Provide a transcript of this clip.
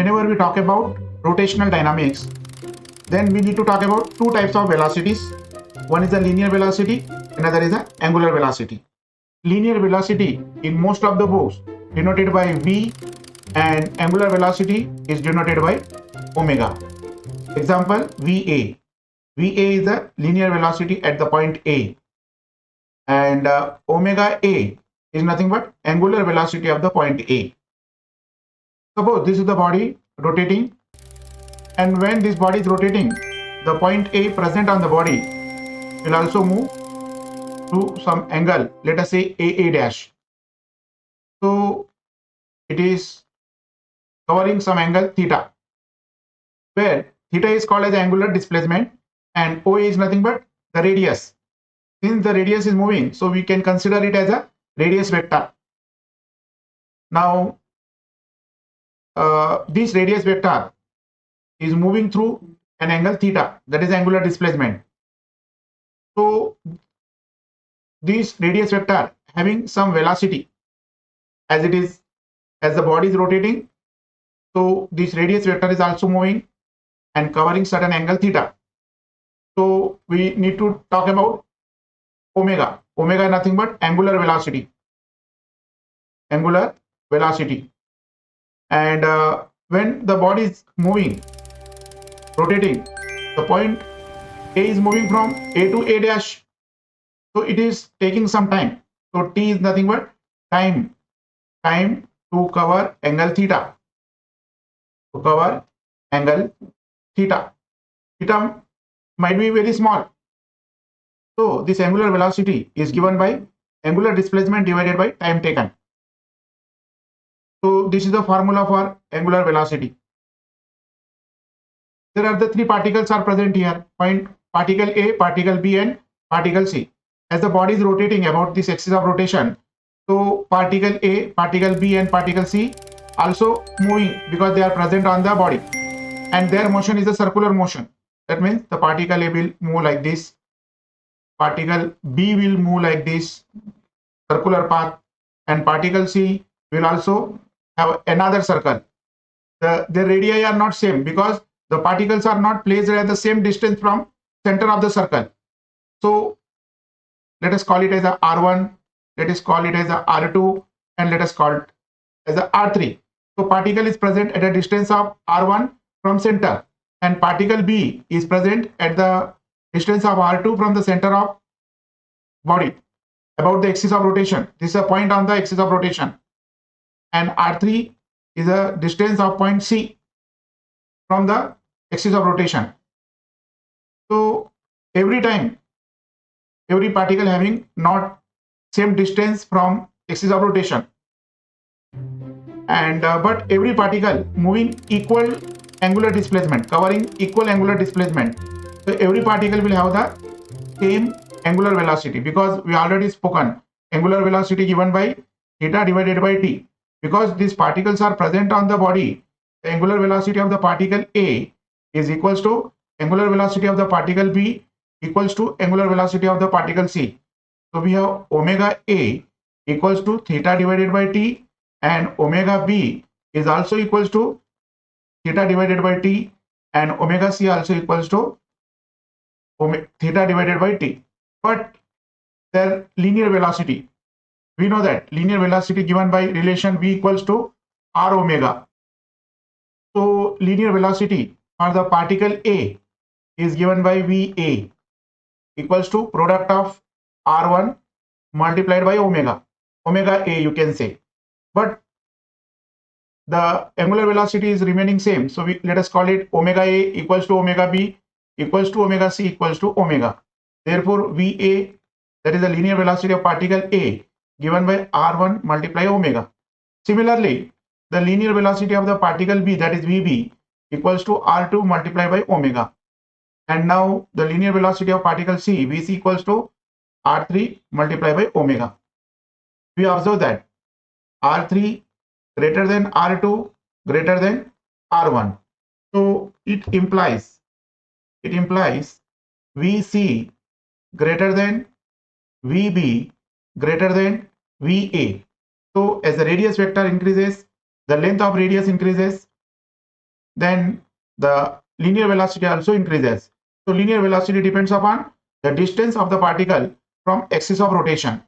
whenever we talk about rotational dynamics, then we need to talk about two types of velocities. One is the linear velocity, another is the angular velocity. Linear velocity in most of the books denoted by v, and angular velocity is denoted by omega. Example, VA. VA is the linear velocity at the point A, and omega A is nothing but angular velocity of the point A. Suppose this is the body rotating, and when this body is rotating, the point A present on the body will also move to some angle, let us say AA dash. So it is covering some angle theta, where theta is called as angular displacement and OA is nothing but the radius. Since the radius is moving, so we can consider it as a radius vector. Now this radius vector is moving through an angle theta, that is angular displacement. So this radius vector having some velocity as the body is rotating, so this radius vector is also moving and covering certain angle theta. So we need to talk about omega. Omega is nothing but angular velocity. Angular velocity. And when the body is moving, rotating, the point A is moving from A to A dash. So it is taking some time. So T is nothing but time to cover angle theta. To cover angle theta. Theta might be very small. So this angular velocity is given by angular displacement divided by time taken. So this is the formula for angular velocity. There are the three particles are present here. Point particle A, particle B, and particle C. As the body is rotating about this axis of rotation, so particle A, particle B, and particle C also moving because they are present on the body, and their motion is a circular motion. That means the particle A will move like this, particle B will move like this, circular path, and particle C will also have another circle. The radii are not same because the particles are not placed at the same distance from center of the circle. So let us call it as a R1, let us call it as a R2, and let us call it as a R3. So particle is present at a distance of R1 from center, and particle B is present at the distance of R2 from the center of body about the axis of rotation. This is a point on the axis of rotation, and R3 is a distance of point C from the axis of rotation. So every time, every particle having not same distance from axis of rotation, and but every particle moving equal angular displacement, covering equal angular displacement. So every particle will have the same angular velocity, because we already spoken angular velocity given by theta divided by t. Because these particles are present on the body, the angular velocity of the particle A is equals to angular velocity of the particle B equals to angular velocity of the particle C. So we have omega A equals to theta divided by t, and omega B is also equals to theta divided by t, and omega C also equals to theta divided by t. But their linear velocity, we know that linear velocity given by relation v equals to r omega. So linear velocity for the particle A is given by VA equals to product of R1 multiplied by omega A, you can say. But the angular velocity is remaining same, so let us call it omega A equals to omega B equals to omega C equals to omega. Therefore VA, that is the linear velocity of particle A, given by R1 multiply omega. Similarly, the linear velocity of the particle B, that is VB, equals to R2 multiplied by omega. And now the linear velocity of particle C, VC, equals to R3 multiplied by omega. We observe that R3 greater than R2 greater than R1. So it implies VC greater than VB greater than VA. So as the radius vector increases, the length of radius increases, then the linear velocity also increases. So linear velocity depends upon the distance of the particle from axis of rotation.